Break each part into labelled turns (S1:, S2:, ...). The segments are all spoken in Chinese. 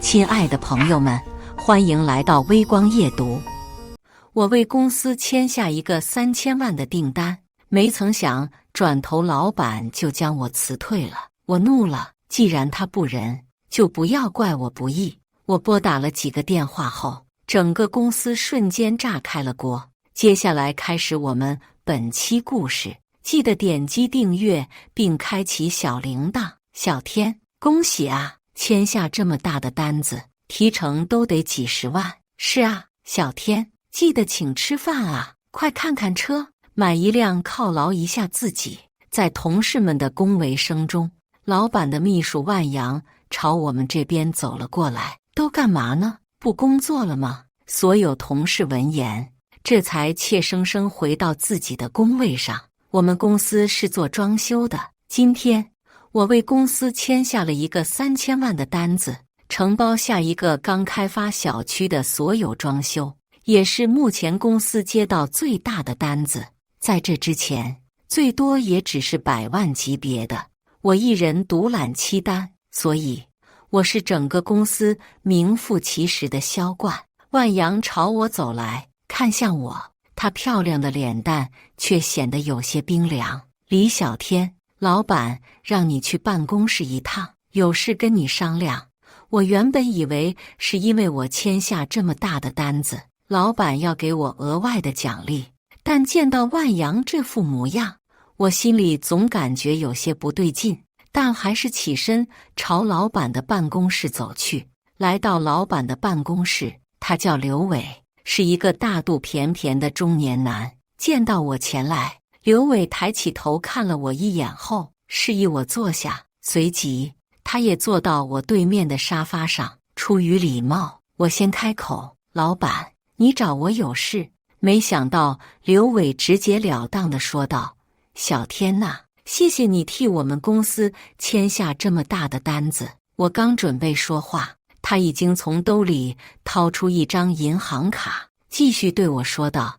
S1: 亲爱的朋友们，欢迎来到微光夜读。我为公司签下一个3000万的订单，没曾想转头老板就将我辞退了。我怒了，既然他不仁，就不要怪我不义。我拨打了几个电话后，整个公司瞬间炸开了锅。接下来开始我们本期故事，记得点击订阅并开启小铃铛。小天，恭喜啊！签下这么大的单子，提成都得几十万。是啊，小天，记得请吃饭啊！快看看车，买一辆犒劳一下自己。在同事们的恭维声中，老板的秘书万阳朝我们这边走了过来。都干嘛呢？不工作了吗？所有同事闻言，这才怯生生回到自己的工位上。我们公司是做装修的，今天我为公司签下了一个3000万的单子，承包下一个刚开发小区的所有装修，也是目前公司接到最大的单子。在这之前，最多也只是100万级别的，我一人独揽7单，所以我是整个公司名副其实的销冠。万阳朝我走来，看向我，他漂亮的脸蛋却显得有些冰凉。李小天，老板让你去办公室一趟，有事跟你商量。我原本以为是因为我签下这么大的单子，老板要给我额外的奖励，但见到万阳这副模样，我心里总感觉有些不对劲，但还是起身朝老板的办公室走去。来到老板的办公室，他叫刘伟，是一个大肚便便的中年男。见到我前来，刘伟抬起头看了我一眼后，示意我坐下，随即他也坐到我对面的沙发上。出于礼貌，我先开口：老板，你找我有事？没想到刘伟直截了当地说道：小天呐，谢谢你替我们公司签下这么大的单子。我刚准备说话，他已经从兜里掏出一张银行卡，继续对我说道：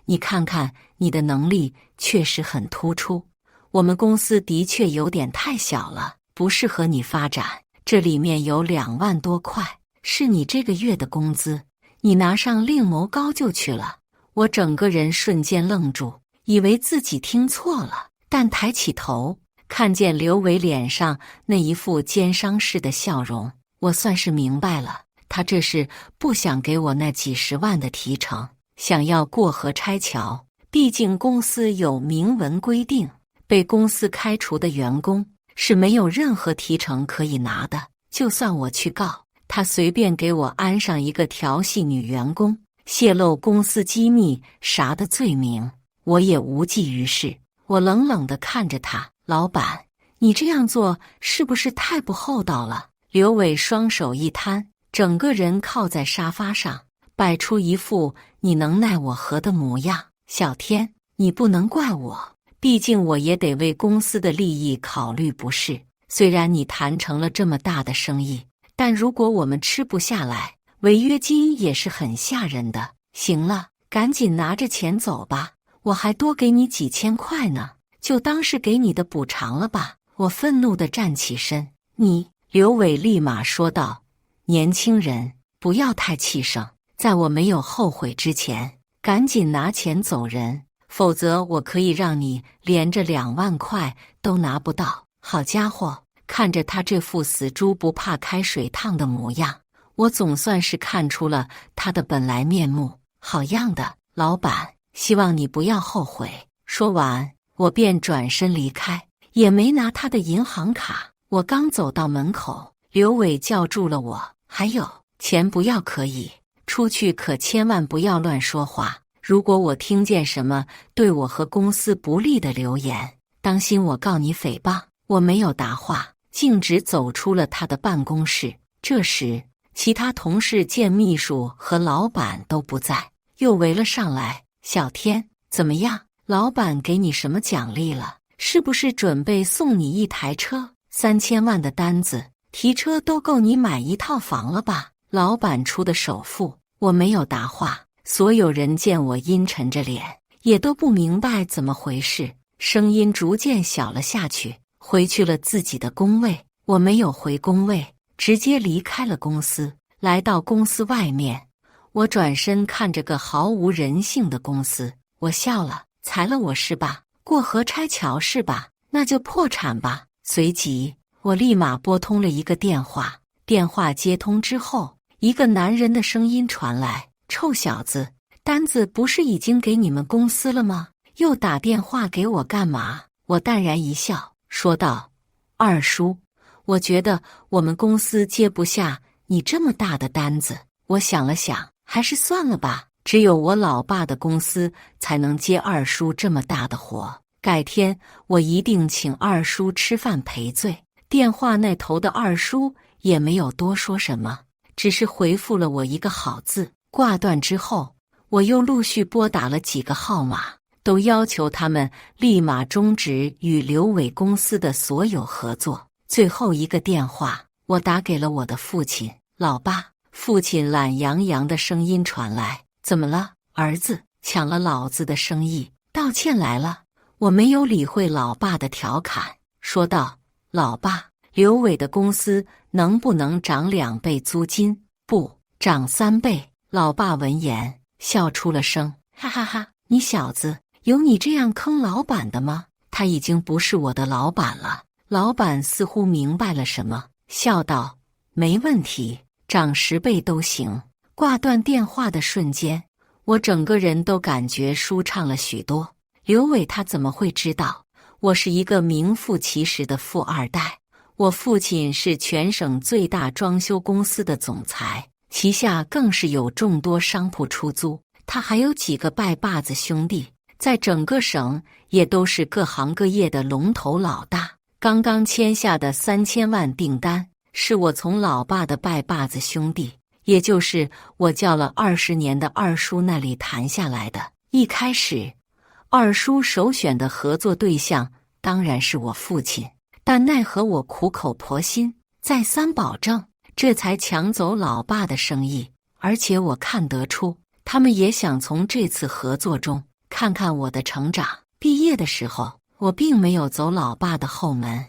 S1: 你看看，你的能力确实很突出，我们公司的确有点太小了，不适合你发展。这里面有2万多块，是你这个月的工资，你拿上另谋高就去了。我整个人瞬间愣住，以为自己听错了，但抬起头，看见刘伟脸上那一副奸商式的笑容，我算是明白了，他这是不想给我那几十万的提成，想要过河拆桥。毕竟公司有明文规定，被公司开除的员工是没有任何提成可以拿的。就算我去告他，随便给我安上一个调戏女员工、泄露公司机密啥的罪名，我也无济于事。我冷冷地看着他：老板，你这样做是不是太不厚道了？刘伟双手一摊，整个人靠在沙发上，摆出一副你能奈我何的模样。小天，你不能怪我，毕竟我也得为公司的利益考虑不是？虽然你谈成了这么大的生意，但如果我们吃不下来，违约金也是很吓人的。行了，赶紧拿着钱走吧，我还多给你几千块呢，就当是给你的补偿了吧。我愤怒地站起身。你，刘伟立马说道：年轻人，不要太气盛，在我没有后悔之前，赶紧拿钱走人，否则我可以让你连着2万块都拿不到。好家伙，看着他这副死猪不怕开水烫的模样，我总算是看出了他的本来面目。好样的，老板，希望你不要后悔。说完，我便转身离开，也没拿他的银行卡。我刚走到门口，刘伟叫住了我：还有，钱不要可以，出去可千万不要乱说话。如果我听见什么对我和公司不利的流言，当心我告你诽谤。我没有答话，径直走出了他的办公室。这时，其他同事见秘书和老板都不在，又围了上来：小天，怎么样？老板给你什么奖励了？是不是准备送你一台车？3000万的单子，提车都够你买一套房了吧？老板出的首付。我没有答话，所有人见我阴沉着脸，也都不明白怎么回事，声音逐渐小了下去，回去了自己的工位。我没有回工位，直接离开了公司。来到公司外面，我转身看着个毫无人性的公司，我笑了。裁了我是吧？过河拆桥是吧？那就破产吧。随即，我立马拨通了一个电话。电话接通之后，一个男人的声音传来：“臭小子，单子不是已经给你们公司了吗？又打电话给我干嘛？”我淡然一笑，说道：“二叔，我觉得我们公司接不下你这么大的单子。”我想了想，还是算了吧。只有我老爸的公司才能接二叔这么大的活。改天我一定请二叔吃饭赔罪。电话那头的二叔也没有多说什么，只是回复了我一个好字。挂断之后，我又陆续拨打了几个号码，都要求他们立马终止与刘伟公司的所有合作。最后一个电话，我打给了我的父亲。老爸，父亲懒洋洋的声音传来：“怎么了，儿子？抢了老子的生意，道歉来了？”我没有理会老爸的调侃，说道：“老爸，刘伟的公司能不能涨2倍租金？不，涨3倍。”老爸闻言笑出了声，哈哈哈！你小子，有你这样坑老板的吗？他已经不是我的老板了。老板似乎明白了什么，笑道：“没问题，涨10倍都行。”挂断电话的瞬间，我整个人都感觉舒畅了许多。刘伟他怎么会知道我是一个名副其实的富二代？我父亲是全省最大装修公司的总裁，旗下更是有众多商铺出租。他还有几个拜把子兄弟，在整个省也都是各行各业的龙头老大。刚刚签下的3000万订单，是我从老爸的拜把子兄弟，也就是我叫了20年的二叔那里谈下来的。一开始，二叔首选的合作对象当然是我父亲，但奈何我苦口婆心，再三保证，这才抢走老爸的生意。而且我看得出，他们也想从这次合作中看看我的成长。毕业的时候，我并没有走老爸的后门，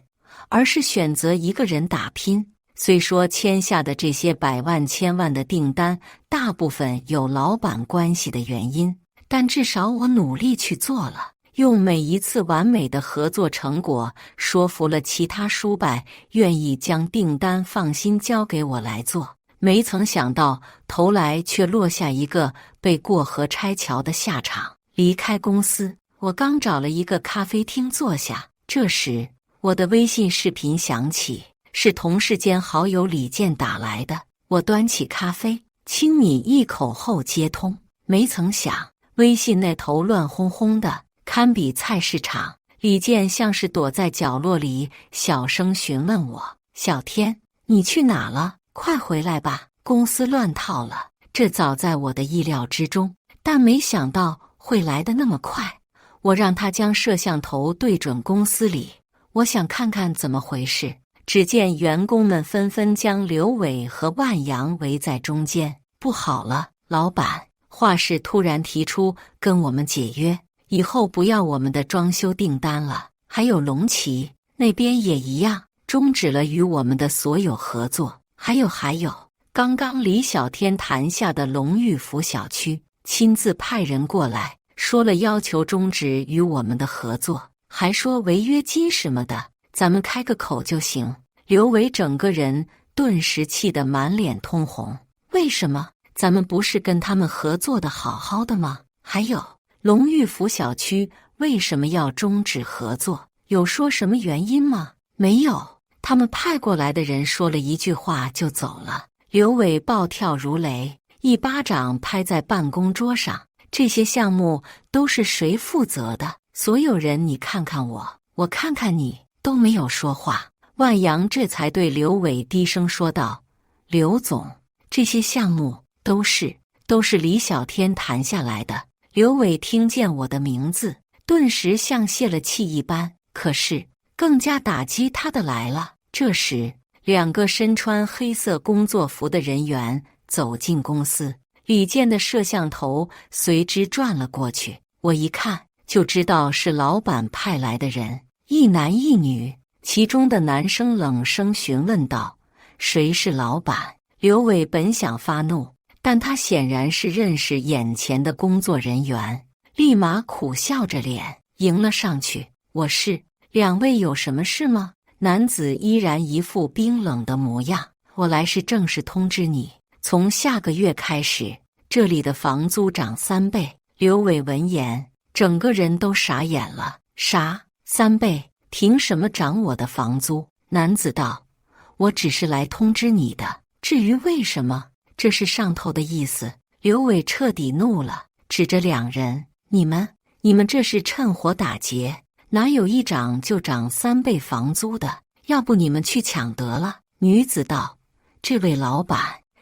S1: 而是选择一个人打拼。虽说签下的这些百万千万的订单大部分有老板关系的原因，但至少我努力去做了，用每一次完美的合作成果说服了其他叔伯愿意将订单放心交给我来做。没曾想到头来却落下一个被过河拆桥的下场。离开公司，我刚找了一个咖啡厅坐下，这时我的微信视频响起，是同事间好友李健打来的。我端起咖啡，轻抿一口后接通，没曾想微信那头乱哄哄的，堪比菜市场。李健像是躲在角落里，小声询问我：“小天，你去哪了？快回来吧，公司乱套了。”这早在我的意料之中，但没想到会来得那么快。我让他将摄像头对准公司里，我想看看怎么回事。只见员工们纷纷将刘伟和万阳围在中间。不好了，老板，华氏突然提出跟我们解约，以后不要我们的装修订单了。还有龙旗那边也一样，终止了与我们的所有合作。还有，刚刚李小天谈下的龙玉福小区，亲自派人过来，说了要求终止与我们的合作，还说违约金什么的，咱们开个口就行。刘伟整个人顿时气得满脸通红。为什么？咱们不是跟他们合作的好好的吗？还有，龙玉福小区为什么要终止合作？有说什么原因吗？没有，他们派过来的人说了一句话就走了。刘伟暴跳如雷，一巴掌拍在办公桌上。这些项目都是谁负责的？所有人你看看我，我看看你，都没有说话。万阳这才对刘伟低声说道：“刘总，这些项目都是李小天谈下来的。”刘伟听见我的名字，顿时像泄了气一般。可是更加打击他的来了。这时，2个身穿黑色工作服的人员走进公司，李健的摄像头随之转了过去。我一看就知道是老板派来的人，一男一女。其中的男生冷声询问道：“谁是老板？刘伟本想发怒，但他显然是认识眼前的工作人员，立马苦笑着脸迎了上去。我是，两位有什么事吗？男子依然一副冰冷的模样。我来是正式通知你，从下个月开始，这里的房租涨3倍。刘伟闻言，整个人都傻眼了。啥？3倍？凭什么涨我的房租？男子道：我只是来通知你的，至于为什么，这是上头的意思。刘伟彻底怒了，指着两人：你们这是趁火打劫，哪有一涨就涨3倍房租的？要不你们去抢得了。女子道：这位老板，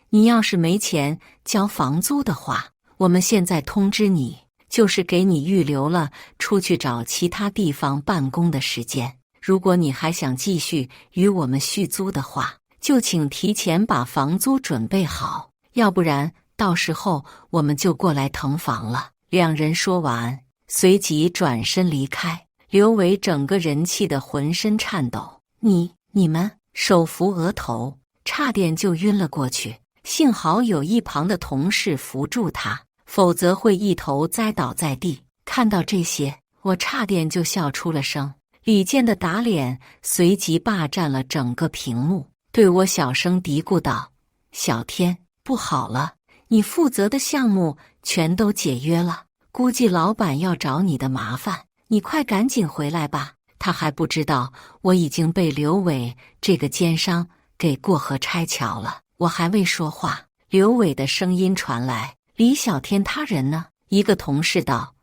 S1: 你要是没钱交房租的话，我们现在通知你，就是给你预留了出去找其他地方办公的时间。如果你还想继续与我们续租的话，就请提前把房租准备好，要不然到时候我们就过来腾房了。两人说完，随即转身离开。刘伟整个人气得浑身颤抖，你们，手扶额头，差点就晕了过去。幸好有一旁的同事扶住他，否则会一头栽倒在地。看到这些，我差点就笑出了声。李健的打脸随即霸占了整个屏幕，对我小声嘀咕道：小天，不好了，你负责的项目全都解约了，估计老板要找你的麻烦，你快赶紧回来吧。他还不知道我已经被刘伟这个奸商给过河拆桥了。我还未说话，刘伟的声音传来：李小天他人呢？一个同事道：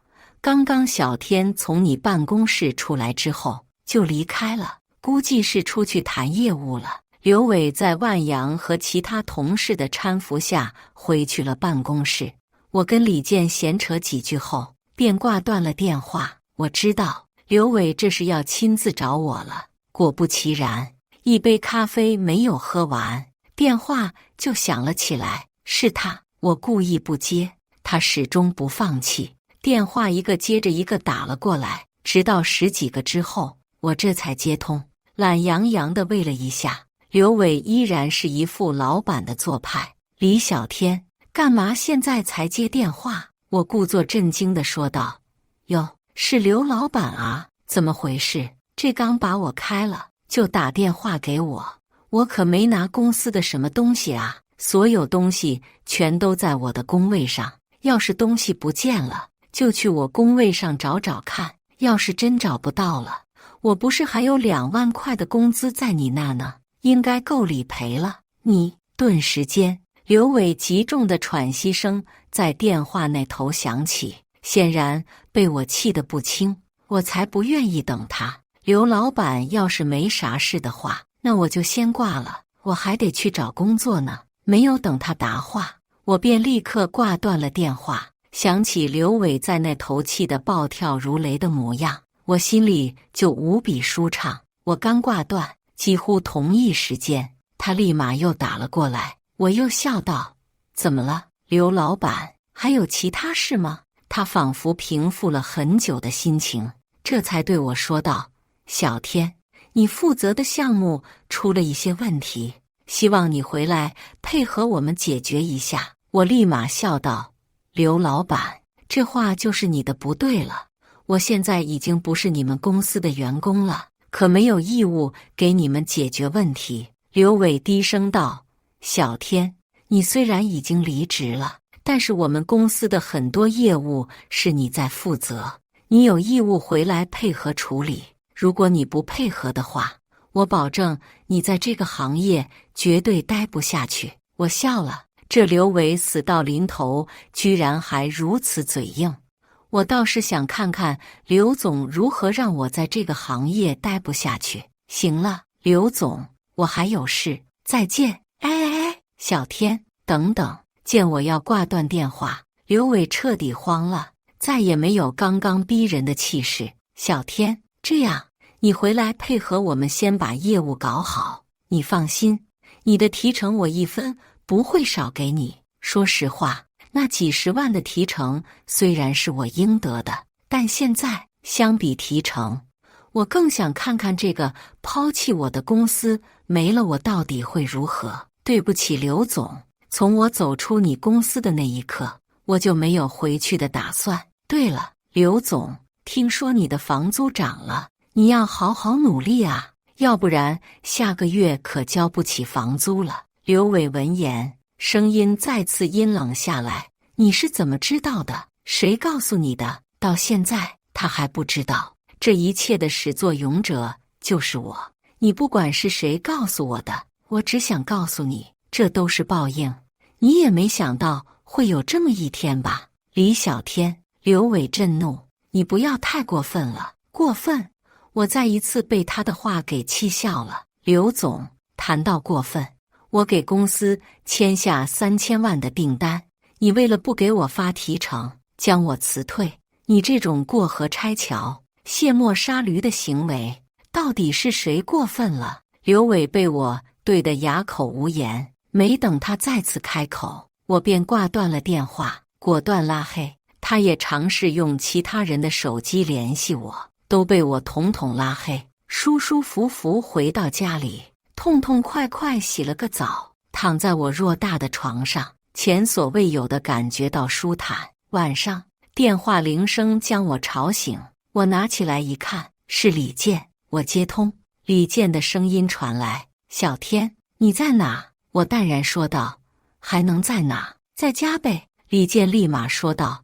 S1: 刚刚小天从你办公室出来之后就离开了，估计是出去谈业务了。刘伟在万阳和其他同事的搀扶下回去了办公室。我跟李健闲扯几句后，便挂断了电话。我知道刘伟这是要亲自找我了。果不其然，一杯咖啡没有喝完，电话就响了起来。是他，我故意不接，他始终不放弃，电话一个接着一个打了过来，直到10几个之后，我这才接通。懒洋洋地喂了一下，刘伟依然是一副老板的做派。李小天，干嘛现在才接电话？我故作震惊地说道：哟，是刘老板啊，怎么回事？这刚把我开了，就打电话给我，我可没拿公司的什么东西啊，所有东西全都在我的工位上，要是东西不见了，就去我工位上找找看，要是真找不到了，我不是还有2万块的工资在你那呢，应该够理赔了。你……顿时间，刘伟极重的喘息声在电话那头响起，显然被我气得不轻。我才不愿意等他，刘老板要是没啥事的话，那我就先挂了，我还得去找工作呢。没有等他答话，我便立刻挂断了电话。想起刘伟在那头气得暴跳如雷的模样，我心里就无比舒畅。我刚挂断，几乎同一时间，他立马又打了过来。我又笑道：怎么了，刘老板？还有其他事吗？他仿佛平复了很久的心情，这才对我说道：小天，你负责的项目出了一些问题，希望你回来配合我们解决一下。我立马笑道：刘老板，这话就是你的不对了，我现在已经不是你们公司的员工了，可没有义务给你们解决问题。刘伟低声道：小天，你虽然已经离职了，但是我们公司的很多业务是你在负责，你有义务回来配合处理。如果你不配合的话，我保证你在这个行业绝对待不下去。我笑了，这刘伟死到临头居然还如此嘴硬，我倒是想看看刘总如何让我在这个行业待不下去。行了，刘总，我还有事，再见。小天，等等！见我要挂断电话，刘伟彻底慌了，再也没有刚刚逼人的气势。小天，这样，你回来配合我们先把业务搞好，你放心，你的提成我1分不会少给你。说实话，那几10万的提成虽然是我应得的，但现在相比提成，我更想看看这个抛弃我的公司没了我到底会如何？对不起，刘总，从我走出你公司的那一刻，我就没有回去的打算。对了，刘总，听说你的房租涨了，你要好好努力啊，要不然下个月可交不起房租了。刘伟闻言，声音再次阴冷下来：“你是怎么知道的？谁告诉你的？”到现在他还不知道，这一切的始作俑者就是我。你不管是谁告诉我的，我只想告诉你，这都是报应。你也没想到会有这么一天吧？李小天，刘伟震怒：“你不要太过分了，过分！”我再一次被他的话给气笑了。刘总，谈到过分，我给公司签下3000万的订单，你为了不给我发提成，将我辞退。你这种过河拆桥、卸磨杀驴的行为，到底是谁过分了？刘伟被我对得哑口无言，没等他再次开口，我便挂断了电话，果断拉黑。他也尝试用其他人的手机联系我，都被我统统拉黑。舒舒服服回到家里，痛痛快快洗了个澡，躺在我偌大的床上，前所未有的感觉到舒坦。晚上电话铃声将我吵醒，我拿起来一看，是李健。我接通，李健的声音传来：“小天，你在哪？”我淡然说道：“还能在哪？在家呗。”李健立马说道：“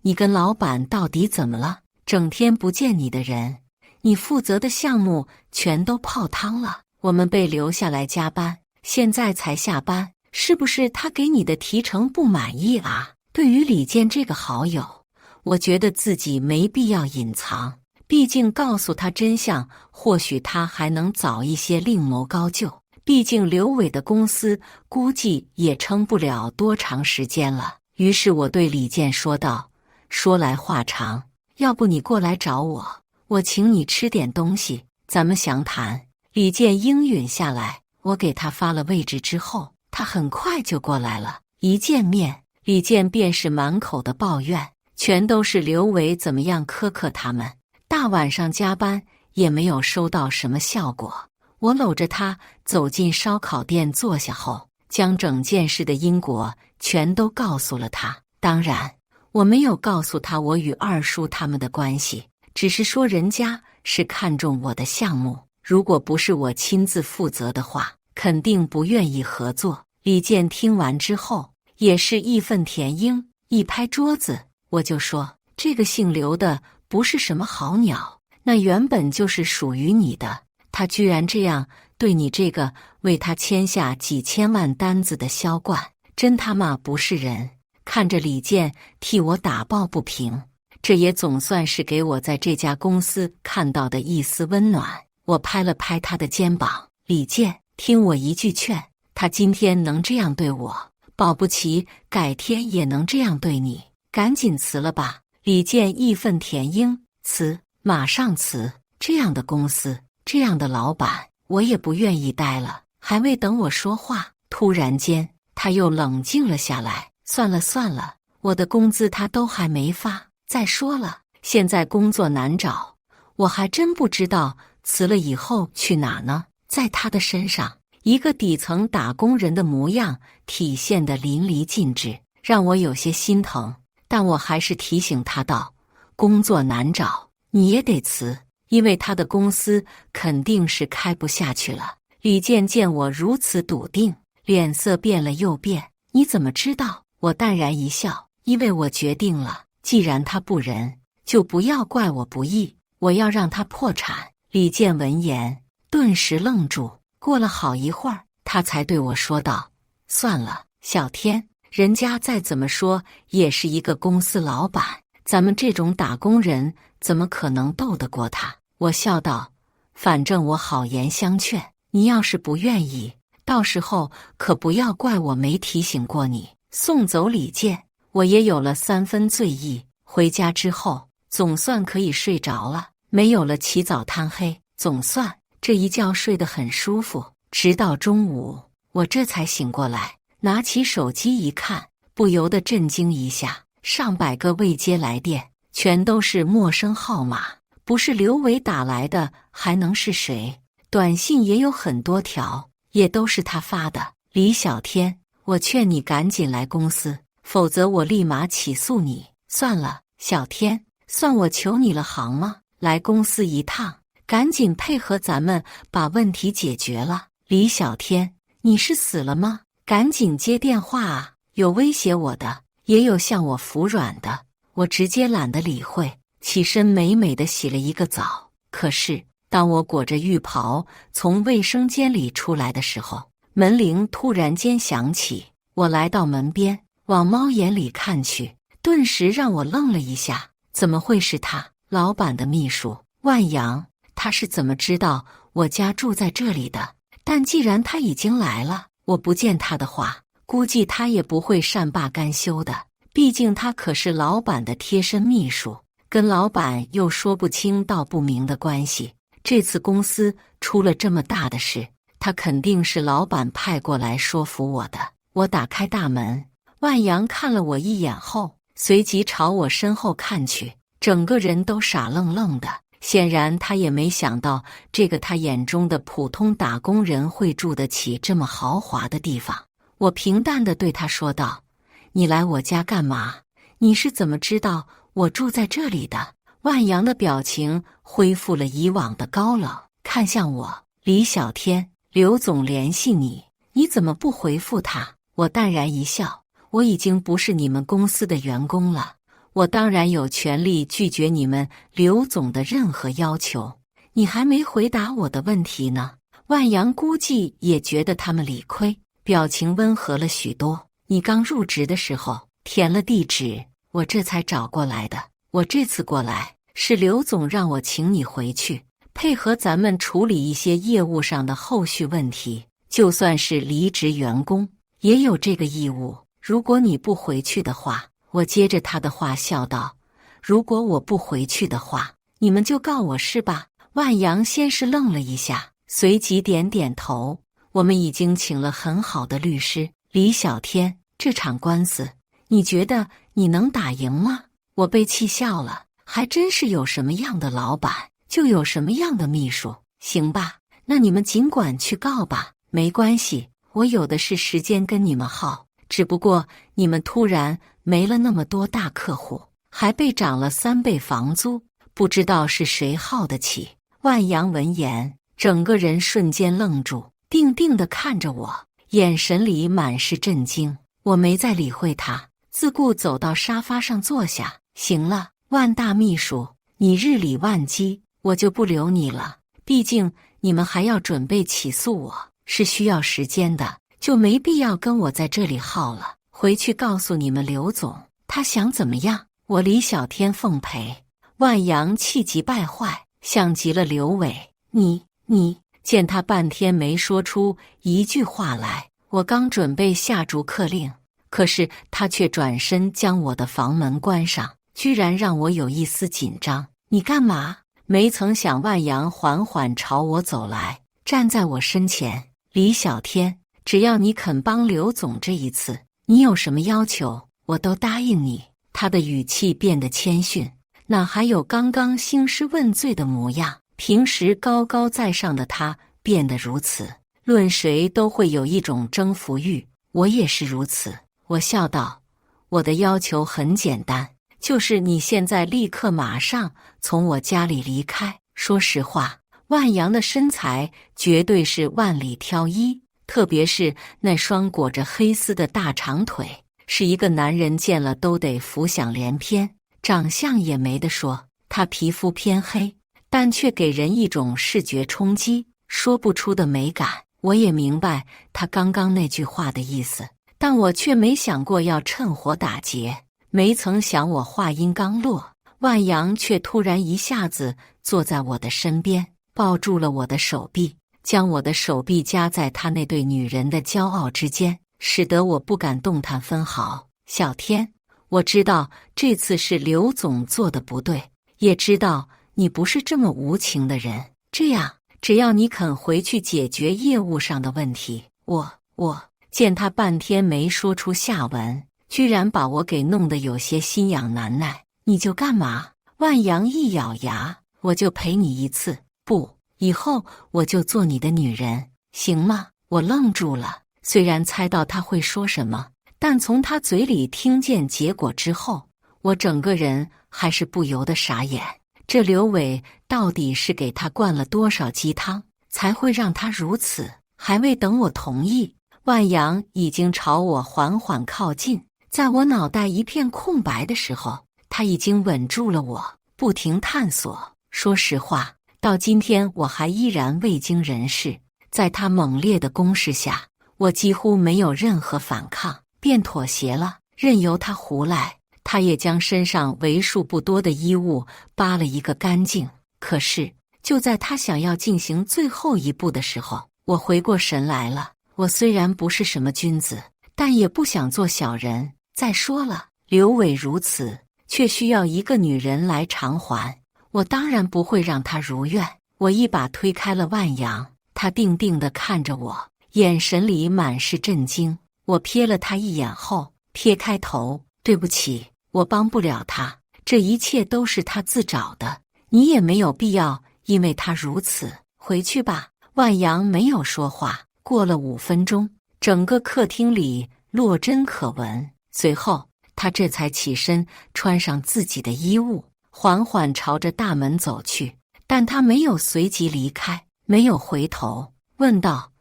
S1: 你跟老板到底怎么了？整天不见你的人，你负责的项目全都泡汤了，我们被留下来加班，现在才下班，是不是他给你的提成不满意啊？”对于李健这个好友，我觉得自己没必要隐藏，毕竟告诉他真相，或许他还能早一些另谋高就。毕竟刘伟的公司估计也撑不了多长时间了。于是我对李健说道：“说来话长，要不你过来找我，我请你吃点东西，咱们详谈。”李健应允下来，我给他发了位置之后，他很快就过来了。一见面，李健便是满口的抱怨，全都是刘伟怎么样苛刻他们，大晚上加班也没有收到什么效果。我搂着他走进烧烤店坐下后，将整件事的因果全都告诉了他。当然，我没有告诉他我与二叔他们的关系，只是说人家是看中我的项目，如果不是我亲自负责的话，肯定不愿意合作。李健听完之后也是义愤填膺，一拍桌子，我就说：“这个姓刘的不是什么好鸟，那原本就是属于你的，他居然这样对你这个为他签下几千万单子的销冠，真他妈不是人。”看着李健替我打抱不平，这也总算是给我在这家公司看到的一丝温暖。我拍了拍他的肩膀：“李健，听我一句劝，他今天能这样对我，保不齐改天也能这样对你，赶紧辞了吧。”李健义愤填膺：“辞，马上辞！这样的公司，这样的老板，我也不愿意待了。”还未等我说话，突然间他又冷静了下来：“算了算了，我的工资他都还没发。再说了，现在工作难找，我还真不知道辞了以后去哪呢。”在他的身上，一个底层打工人的模样体现得淋漓尽致，让我有些心疼。但我还是提醒他道：“工作难找，你也得辞，因为他的公司肯定是开不下去了。”李健见我如此笃定，脸色变了又变：“你怎么知道？”我淡然一笑：“因为我决定了，既然他不仁，就不要怪我不义，我要让他破产。”李健闻言顿时愣住，过了好一会儿，他才对我说道：“算了，小天，人家再怎么说也是一个公司老板，咱们这种打工人怎么可能斗得过他？”我笑道：“反正我好言相劝，你要是不愿意，到时候可不要怪我没提醒过你。”送走李健，我也有了3分醉意。回家之后，总算可以睡着了，没有了起早贪黑，总算这一觉睡得很舒服。直到中午，我这才醒过来，拿起手机一看，不由得震惊一下，上百个未接来电，全都是陌生号码，不是刘伟打来的，还能是谁？短信也有很多条，也都是他发的。李小天，我劝你赶紧来公司，否则我立马起诉你。算了，小天，算我求你了行吗？来公司一趟，赶紧配合咱们把问题解决了。李小天，你是死了吗？赶紧接电话啊！有威胁我的，也有向我服软的，我直接懒得理会，起身美美的洗了一个澡。可是当我裹着浴袍从卫生间里出来的时候，门铃突然间响起。我来到门边，往猫眼里看去，顿时让我愣了一下。怎么会是他？老板的秘书万阳，他是怎么知道我家住在这里的？但既然他已经来了，我不见他的话，估计他也不会善罢甘休的。毕竟他可是老板的贴身秘书，跟老板又说不清道不明的关系。这次公司出了这么大的事，他肯定是老板派过来说服我的。我打开大门，万阳看了我一眼后，随即朝我身后看去，整个人都傻愣愣的。显然他也没想到，这个他眼中的普通打工人会住得起这么豪华的地方。我平淡地对他说道：“你来我家干嘛？你是怎么知道我住在这里的？”万阳的表情恢复了以往的高冷，看向我：“李小天，刘总联系你，你怎么不回复他？”我淡然一笑：“我已经不是你们公司的员工了。我当然有权利拒绝你们刘总的任何要求。你还没回答我的问题呢。”万阳估计也觉得他们理亏，表情温和了许多。你刚入职的时候填了地址，我这才找过来的。我这次过来是刘总让我请你回去，配合咱们处理一些业务上的后续问题。就算是离职员工，也有这个义务。如果你不回去的话，我接着他的话笑道：“如果我不回去的话，你们就告我是吧？”万阳先是愣了一下，随即点点头：“我们已经请了很好的律师，李小天，这场官司，你觉得你能打赢吗？”我被气笑了，还真是有什么样的老板，就有什么样的秘书。行吧，那你们尽管去告吧，没关系，我有的是时间跟你们耗。只不过你们突然没了那么多大客户，还被涨了3倍房租，不知道是谁耗得起。万阳闻言，整个人瞬间愣住，定定地看着我，眼神里满是震惊。我没再理会他，自顾走到沙发上坐下。行了，万大秘书，你日理万机，我就不留你了。毕竟你们还要准备起诉我，是需要时间的，就没必要跟我在这里耗了。回去告诉你们刘总，他想怎么样，我李小天奉陪。万阳气急败坏，像极了刘伟。你见他半天没说出一句话来，我刚准备下逐客令，可是他却转身将我的房门关上，居然让我有一丝紧张。你干嘛？没曾想万阳缓缓朝我走来，站在我身前。李小天，只要你肯帮刘总这一次，你有什么要求，我都答应你。他的语气变得谦逊，哪还有刚刚兴师问罪的模样？平时高高在上的他变得如此，论谁都会有一种征服欲，我也是如此。我笑道：“我的要求很简单，就是你现在立刻马上从我家里离开。”说实话，万阳的身材绝对是万里挑一，特别是那双裹着黑丝的大长腿，是一个男人见了都得浮想联翩。长相也没得说，他皮肤偏黑，但却给人一种视觉冲击，说不出的美感。我也明白他刚刚那句话的意思，但我却没想过要趁火打劫。没曾想我话音刚落，万阳却突然一下子坐在我的身边，抱住了我的手臂，将我的手臂夹在他那对女人的骄傲之间，使得我不敢动弹分毫。小天，我知道这次是刘总做的不对，也知道你不是这么无情的人。这样，只要你肯回去解决业务上的问题，我见他半天没说出下文，居然把我给弄得有些心痒难耐。你就干嘛？万阳一咬牙，我就陪你一次，不，以后我就做你的女人，行吗？我愣住了，虽然猜到他会说什么，但从他嘴里听见结果之后，我整个人还是不由得傻眼。这刘伟到底是给他灌了多少鸡汤，才会让他如此？还未等我同意，万阳已经朝我缓缓靠近。在我脑袋一片空白的时候，他已经稳住了我，不停探索。说实话，到今天我还依然未经人事。在他猛烈的攻势下，我几乎没有任何反抗，便妥协了，任由他胡来。他也将身上为数不多的衣物扒了一个干净。可是就在他想要进行最后一步的时候，我回过神来了。我虽然不是什么君子，但也不想做小人。再说了，刘伟如此，却需要一个女人来偿还，我当然不会让他如愿。我一把推开了万阳，他定定地看着我，眼神里满是震惊。我瞥了他一眼后，撇开头，对不起，我帮不了他，这一切都是他自找的，你也没有必要因为他如此。回去吧。万阳没有说话。过了5分钟，整个客厅里落针可闻。随后他这才起身，穿上自己的衣物，缓缓朝着大门走去。但他没有随即离开，没有回头，问道：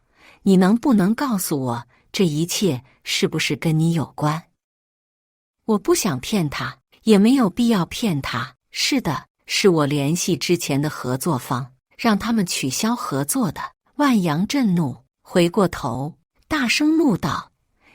S1: 你能不能告诉我，这一切是不是跟你有关？我不想骗他，也没有必要骗他。是的，是我联系之前的合作方，让他们取消合作的。万阳震怒，回过头，大声怒道：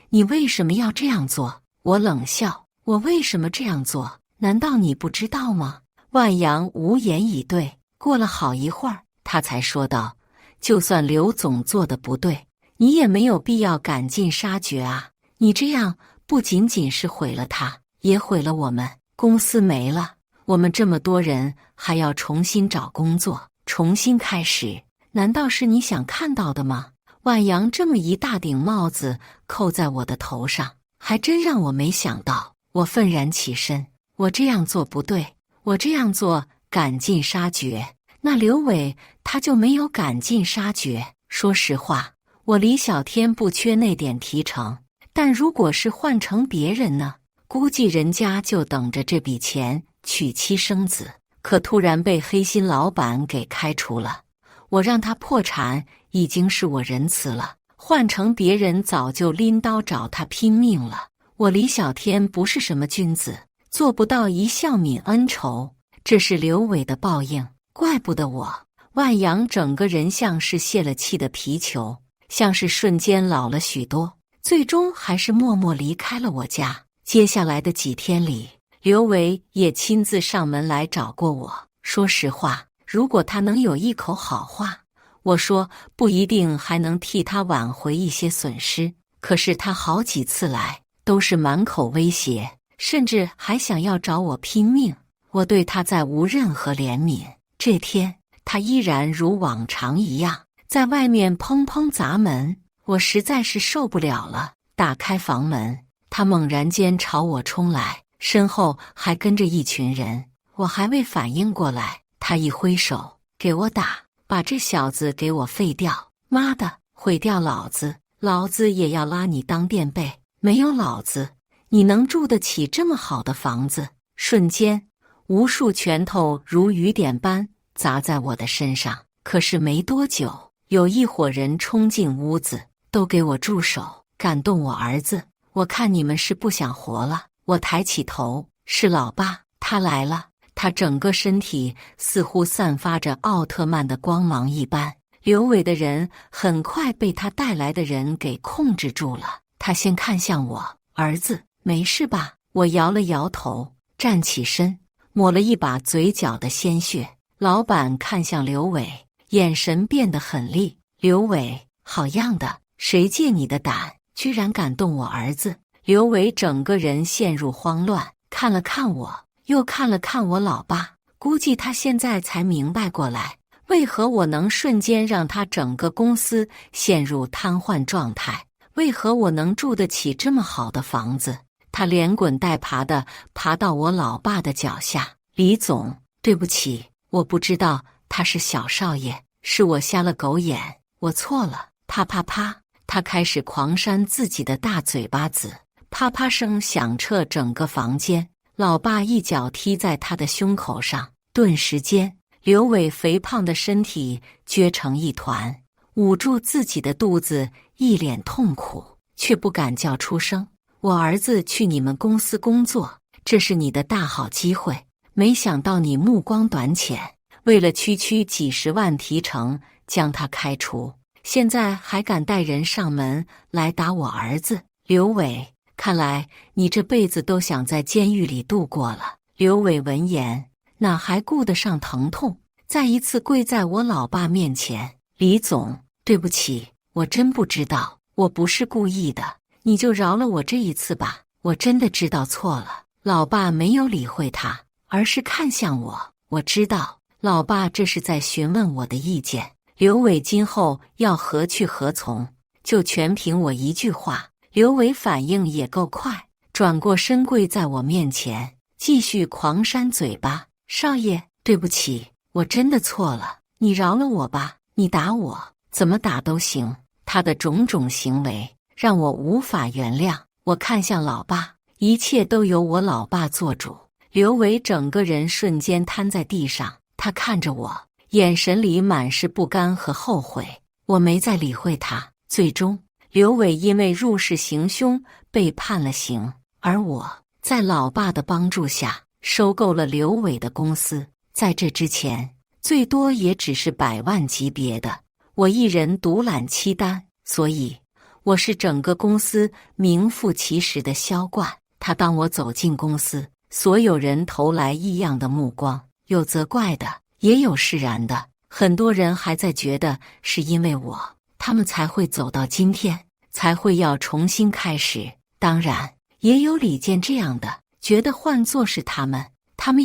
S1: 你为什么要这样做？我冷笑：我为什么这样做？难道你不知道吗？万阳无言以对。过了好一会儿，他才说道：就算刘总做的不对，你也没有必要赶尽杀绝啊！你这样不仅仅是毁了他，也毁了我们。公司没了，我们这么多人还要重新找工作，重新开始，难道是你想看到的吗？万阳这么一大顶帽子扣在我的头上，还真让我没想到。我愤然起身，我这样做不对，我这样做赶尽杀绝，那刘伟他就没有赶尽杀绝。说实话，我李小天不缺那点提成，但如果是换成别人呢？估计人家就等着这笔钱娶妻生子，可突然被黑心老板给开除了。我让他破产已经是我仁慈了，换成别人早就拎刀找他拼命了。我李小天不是什么君子，做不到一笑泯恩仇，这是刘伟的报应，怪不得我。万阳整个人像是泄了气的皮球，像是瞬间老了许多，最终还是默默离开了我家。接下来的几天里，刘伟也亲自上门来找过我。说实话，如果他能有一口好话，我说不一定还能替他挽回一些损失。可是他好几次来，都是满口威胁，甚至还想要找我拼命。我对他再无任何怜悯。这天，他依然如往常一样，在外面砰砰砸门。我实在是受不了了，打开房门，他猛然间朝我冲来，身后还跟着一群人。我还未反应过来，他一挥手给我打，把这小子给我废掉！妈的，毁掉老子，老子也要拉你当垫背！没有老子，你能住得起这么好的房子？瞬间，无数拳头如雨点般砸在我的身上。可是没多久，有一伙人冲进屋子，都给我住手！敢动我儿子，我看你们是不想活了！我抬起头，是老爸，他来了。他整个身体似乎散发着奥特曼的光芒一般。刘伟的人很快被他带来的人给控制住了。他先看向我，儿子，没事吧？我摇了摇头，站起身，抹了一把嘴角的鲜血。老板看向刘伟，眼神变得很厉。刘伟，好样的，谁借你的胆，居然敢动我儿子？刘伟整个人陷入慌乱，看了看我，又看了看我老爸，估计他现在才明白过来，为何我能瞬间让他整个公司陷入瘫痪状态，为何我能住得起这么好的房子。他连滚带爬地爬到我老爸的脚下，李总，对不起，我不知道他是小少爷，是我瞎了狗眼，我错了。啪啪啪，他开始狂扇自己的大嘴巴子，啪啪声响彻整个房间。老爸一脚踢在他的胸口上，顿时间，刘伟肥胖的身体撅成一团，捂住自己的肚子，一脸痛苦，却不敢叫出声。我儿子去你们公司工作，这是你的大好机会，没想到你目光短浅，为了区区几十万提成将他开除，现在还敢带人上门来打我儿子。刘伟，看来你这辈子都想在监狱里度过了。刘伟闻言，哪还顾得上疼痛，再一次跪在我老爸面前。李总，对不起，我真不知道，我不是故意的，你就饶了我这一次吧，我真的知道错了。老爸没有理会他，而是看向我。我知道，老爸这是在询问我的意见。刘伟今后要何去何从，就全凭我一句话。刘伟反应也够快，转过身跪在我面前，继续狂扇嘴巴。少爷，对不起，我真的错了，你饶了我吧，你打我，怎么打都行。他的种种行为让我无法原谅。我看向老爸，一切都由我老爸做主。刘伟整个人瞬间瘫在地上，他看着我，眼神里满是不甘和后悔。我没再理会他。最终，刘伟因为入室行凶被判了刑，而我在老爸的帮助下收购了刘伟的公司。在这之前，最多也只是100万级别的，我一人独揽7单，所以我是整个公司名副其实的销冠。他当我走进公司，所有人投来异样的目光，有责怪的，也有释然的。很多人还在觉得是因为我，他们才会走到今天，才会要重新开始。当然，也有李健这样的，觉得换作是他们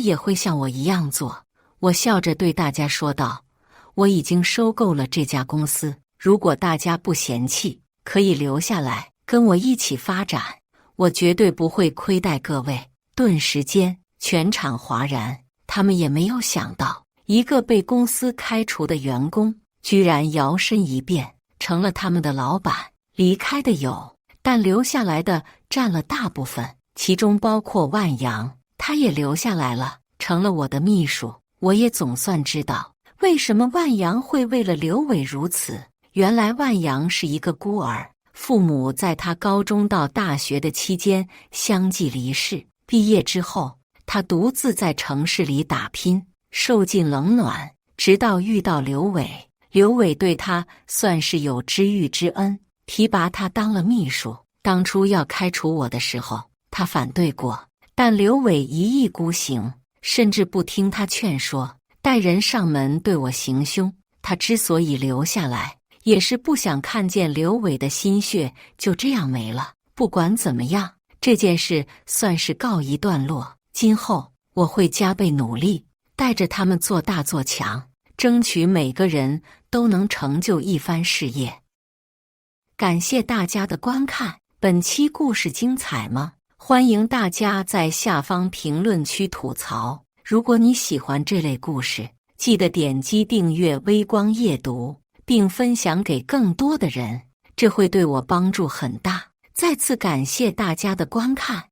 S1: 也会像我一样做。我笑着对大家说道，我已经收购了这家公司，如果大家不嫌弃，可以留下来跟我一起发展，我绝对不会亏待各位。顿时间，全场哗然，他们也没有想到，一个被公司开除的员工居然摇身一变成了他们的老板。离开的有，但留下来的占了大部分，其中包括万阳，他也留下来了，成了我的秘书。我也总算知道为什么万阳会为了刘伟如此。原来万阳是一个孤儿，父母在他高中到大学的期间相继离世，毕业之后他独自在城市里打拼，受尽冷暖，直到遇到刘伟。刘伟对他算是有知遇之恩，提拔他当了秘书。当初要开除我的时候，他反对过，但刘伟一意孤行，甚至不听他劝说，带人上门对我行凶。他之所以留下来，也是不想看见刘伟的心血就这样没了。不管怎么样，这件事算是告一段落。今后我会加倍努力，带着他们做大做强，争取每个人都能成就一番事业。感谢大家的观看，本期故事精彩吗？欢迎大家在下方评论区吐槽。如果你喜欢这类故事，记得点击订阅微光夜读，并分享给更多的人，这会对我帮助很大。再次感谢大家的观看。